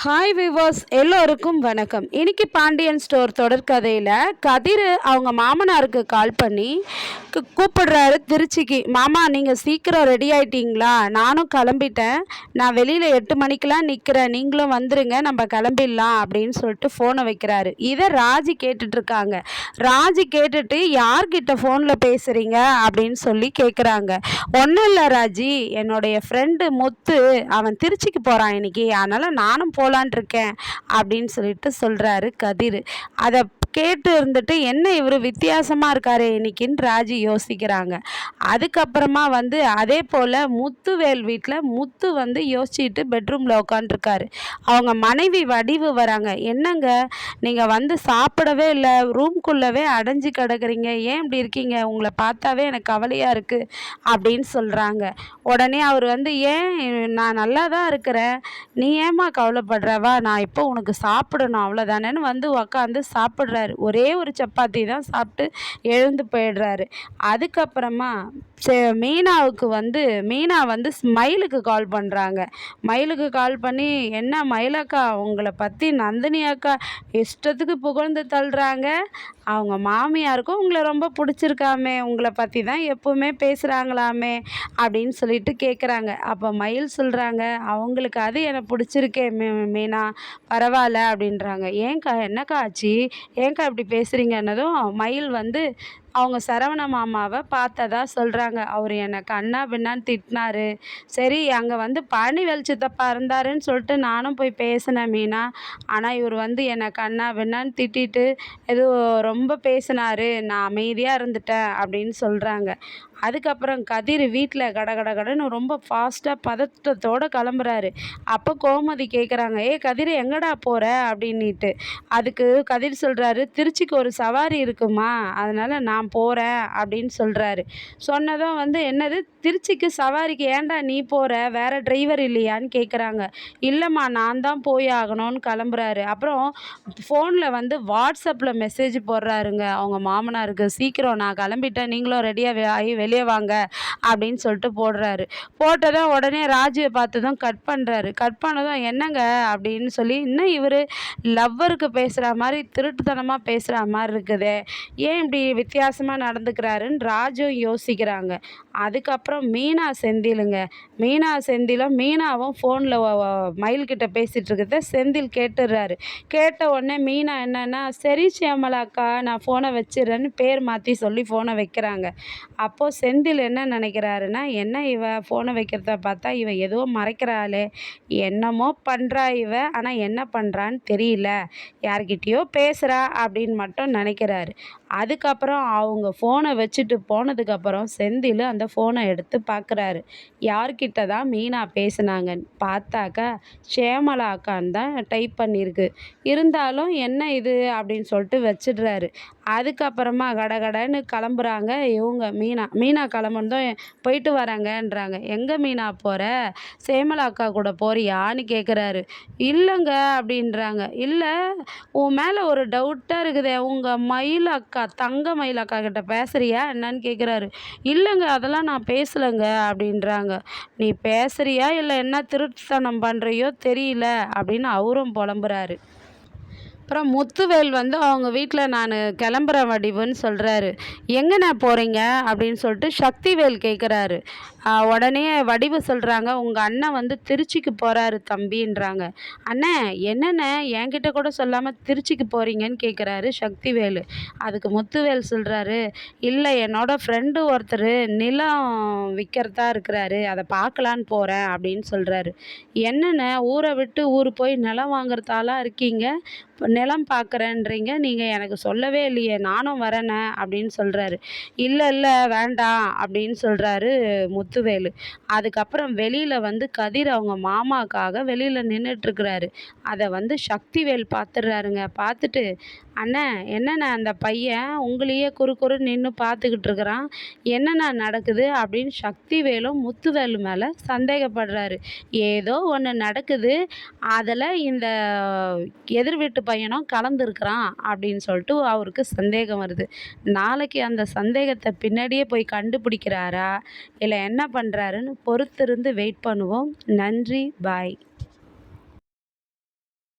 Hi viewers, எல்லோருக்கும் வணக்கம். இன்னைக்கு பாண்டியன் ஸ்டோர் தொடர்கதையில் கதிர் அவங்க மாமனாருக்கு கால் பண்ணி கூப்பிடுறாரு திருச்சிக்கு. மாமா, நீங்கள் சீக்கிரம் ரெடி ஆகிட்டீங்களா? நானும் கிளம்பிட்டேன். நான் வெளியில் 8 மணிக்கெலாம் நிற்கிறேன். நீங்களும் வந்துடுங்க, நம்ம கிளம்பிடலாம் அப்படின்னு சொல்லிட்டு ஃபோனை வைக்கிறாரு. இதை ராஜி கேட்டுட்ருக்காங்க. ராஜி கேட்டுட்டு யார்கிட்ட ஃபோனில் பேசுகிறீங்க அப்படின்னு சொல்லி கேட்குறாங்க. ஒன்றும் இல்லை ராஜி, என்னுடைய ஃப்ரெண்டு முத்து, அவன் திருச்சிக்கு போகிறான் இன்னைக்கு, அதனால் நானும் போகலான் இருக்கேன் அப்படின்னு சொல்லிட்டு சொல்கிறாரு கதிர். அதை கேட்டு இருந்துட்டு என்ன இவர் வித்தியாசமாக இருக்காரு இன்னைக்குன்னு ராஜி யோசிக்கிறாங்க. அதுக்கப்புறமா அதே போல் முத்துவேல் வீட்டில் முத்து யோசிச்சுட்டு பெட்ரூமில் உட்காந்துருக்காரு. அவங்க மனைவி வடிவு வராங்க. என்னங்க நீங்கள் சாப்பிடவே இல்லை, ரூம்குள்ளவே அடைஞ்சு கிடக்குறீங்க, ஏன் இப்படி இருக்கீங்க? உங்களை பார்த்தாவே எனக்கு கவலையாக இருக்குது அப்படின்னு சொல்கிறாங்க. உடனே அவர் ஏன், நான் நல்லா தான் இருக்கிறேன், நீ ஏம்மா கவலைப்படுறவா, நான் இப்போ உனக்கு சாப்பிடணும் அவ்வளோதானேன்னு உக்காந்து சாப்பிட்ற. ஒரே ஒரு சப்பாத்தி தான் சாப்பிட்டு எழுந்து போயிடுறாரு. அதுக்கப்புறமா மீனாவுக்கு மீனா மயிலுக்கு கால் பண்ணுறாங்க. மயிலுக்கு கால் பண்ணி, என்ன மயிலக்கா, உங்களை பற்றி நந்தினி அக்கா இஷ்டத்துக்கு புகழ்ந்து தள்ளுறாங்க, அவங்க மாமியாருக்கும் உங்களை ரொம்ப பிடிச்சிருக்காமே, உங்களை பற்றி தான் எப்போவுமே பேசுகிறாங்களாமே அப்படின்னு சொல்லிட்டு கேட்குறாங்க. அப்போ மயில் சொல்கிறாங்க, அவங்களுக்கு அது எனக்கு பிடிச்சிருக்கே மீனா, பரவாயில்ல அப்படின்றாங்க. ஏன்க்கா, என்னக்கா ஆச்சு, ஏன்க்கா இப்படி பேசுகிறீங்கன்னதும் மயில் அவங்க சரவண மாமாவை பார்த்ததா சொல்கிறாங்க. அவர் என்னை கண்ணா பின்னான்னு திட்டினாரு. சரி, அங்கே பழனி வெளிச்சத்தப்பா இருந்தாருன்னு சொல்லிட்டு நானும் போய் பேசினேன் மீனா. ஆனால் இவர் என்னை கண்ணா பின்னான்னு திட்டிட்டு ஏதோ ரொம்ப பேசினாரு, நான் அமைதியாக இருந்துட்டேன் அப்படின்னு சொல்கிறாங்க. அதுக்கப்புறம் கதிர் வீட்டில் கடன்னு ரொம்ப ஃபாஸ்ட்டாக பதட்டத்தோடு கிளம்புறாரு. அப்போ கோமதி கேட்குறாங்க, கதிர் எங்கடா போகிற அப்படின்ட்டு. அதுக்கு கதிர் சொல்கிறாரு, திருச்சிக்கு ஒரு சவாரி இருக்குமா, அதனால் நான் போகிறேன் அப்படின்னு சொல்கிறாரு. சொன்னதும் என்னது, திருச்சிக்கு சவாரிக்கு ஏன்டா நீ போகிற, வேறு டிரைவர் இல்லையான்னு கேட்குறாங்க. இல்லைம்மா, நான் தான் போய் ஆகணும்னு கிளம்புறாரு. அப்புறம் ஃபோனில் வாட்ஸ்அப்பில் மெசேஜ் போடுறாருங்க அவங்க மாமனாருக்கு, சீக்கிரம் நான் கிளம்பிட்டேன், நீங்களும் ரெடியாக ஆகி வெளியே வாங்க அப்படின்னு சொல்லிட்டு போடுறாரு. போட்டதும் உடனே ராஜுவை பார்த்ததும் கட் பண்ணுறாரு. கட் பண்ணதும் என்னங்க அப்படின்னு சொல்லி, இன்னும் இவர் லவ்வருக்கு பேசுகிற மாதிரி திருட்டுத்தனமாக பேசுகிற மாதிரி இருக்குதே, ஏன் இப்படி வித்தியாசமாக நடந்துக்கிறாருன்னு ராஜு யோசிக்கிறாங்க. அதுக்கப்புறம் மீனா செந்திலும் மீனாவும் ஃபோனில் மயில்கிட்ட பேசிகிட்டு இருக்கிறத செந்தில் கேட்டுடுறாரு. கேட்ட உடனே மீனா என்னன்னா, சரி சியாமலாக்கா, நான் ஃபோனை வச்சிடறேன்னு பேர் மாற்றி சொல்லி ஃபோனை வைக்கிறாங்க. அப்போது செந்தில் என்ன நினைக்கிறாருன்னா, என்ன இவ ஃபோனை வைக்கிறத பார்த்தா இவ ஏதோ மறைக்கிறாளே, என்னமோ பண்ணுறா இவ, ஆனால் என்ன பண்ணுறான்னு தெரியல, யார்கிட்டயோ பேசுகிறா அப்படின்னு மட்டும் நினைக்கிறாரு. அதுக்கப்புறம் அவங்க ஃபோனை வச்சுட்டு போனதுக்கப்புறம் செந்தில் அந்த ஃபோனை எடுத்து பார்க்குறாரு. யார்கிட்ட தான் மீனா பேசுனாங்கன்னு பார்த்தாக்கா ஷேமலா அக்கான்னு தான் டைப் பண்ணியிருக்கு. இருந்தாலும் என்ன இது அப்படின்னு சொல்லிட்டு வச்சிடுறாரு. அதுக்கப்புறமா கடன்னு கிளம்புறாங்க இவங்க. மீனா கிளம்புனதும் போயிட்டு வராங்கன்றாங்க. எங்கே மீனா போகிற, சேமலா அக்கா கூட போறியான்னு கேட்குறாரு. இல்லைங்க அப்படின்றாங்க. இல்லை, உன் மேலே ஒரு டவுட்டாக இருக்குதே, உங்கள் மயில் அக்கா, தங்க மயில் அக்கா கிட்ட பேசுகிறியா என்னன்னு கேட்குறாரு. இல்லைங்க, அதெல்லாம் நான் பேசலைங்க அப்படின்றாங்க. நீ பேசுகிறியா இல்லை என்ன திருட்டுத்தனம் பண்ணுறியோ தெரியல அப்படின்னு அவரும் புலம்புறாரு. அப்புறம் முத்துவேல் அவங்க வீட்டில் நான் கிளம்புறேன் வடிவுன்னு சொல்கிறாரு. எங்கண்ணே போகிறீங்க அப்படின்னு சொல்லிட்டு சக்திவேல் கேட்குறாரு. உடனே வடிவு சொல்கிறாங்க, உங்கள் அண்ணன் திருச்சிக்கு போகிறாரு தம்பின்றாங்க. அண்ணே, என்னென்ன என்கிட்ட கூட சொல்லாமல் திருச்சிக்கு போகிறீங்கன்னு கேட்குறாரு சக்திவேல். அதுக்கு முத்துவேல் சொல்கிறாரு, இல்லை, என்னோடய ஃப்ரெண்டு ஒருத்தர் நிலம் விற்கிறதா இருக்கிறாரு, அதை பார்க்கலான்னு போகிறேன் அப்படின்னு சொல்கிறாரு. என்னென்ன ஊரை விட்டு ஊர் போய் நிலம் வாங்குறதாலாம் இருக்கீங்க, நிலம் பார்க்குறேன்றீங்க, நீங்கள் எனக்கு சொல்லவே இல்லையே, நானும் வரேனே அப்படின்னு சொல்கிறாரு. இல்லை வேண்டாம் அப்படின்னு சொல்கிறாரு முத்துவேலு. அதுக்கப்புறம் வெளியில் கதிர் அவங்க மாமாக்காக வெளியில் நின்றுட்டுருக்கிறாரு. அதை சக்திவேல் பார்த்துடுறாருங்க. பார்த்துட்டு, அண்ணே, என்னண்ணே அந்த பையன் உங்களையே குறு நின்று பார்த்துக்கிட்டு இருக்கிறான், என்னண்ணா நடக்குது அப்படின்னு சக்திவேலும் முத்துவேலு மேலே சந்தேகப்படுறாரு. ஏதோ ஒன்று நடக்குது, அதில் இந்த எதிர் வீட்டு பையனும் கலந்துருக்கிறான் அப்படின்னு சொல்லிட்டு அவருக்கு சந்தேகம் வருது. நாளைக்கு அந்த சந்தேகத்தை பின்னாடியே போய் கண்டுபிடிக்கிறாரா இல்லை என்ன பண்ணுறாருன்னு பொறுத்திருந்து வெயிட் பண்ணுவோம். நன்றி, பாய்.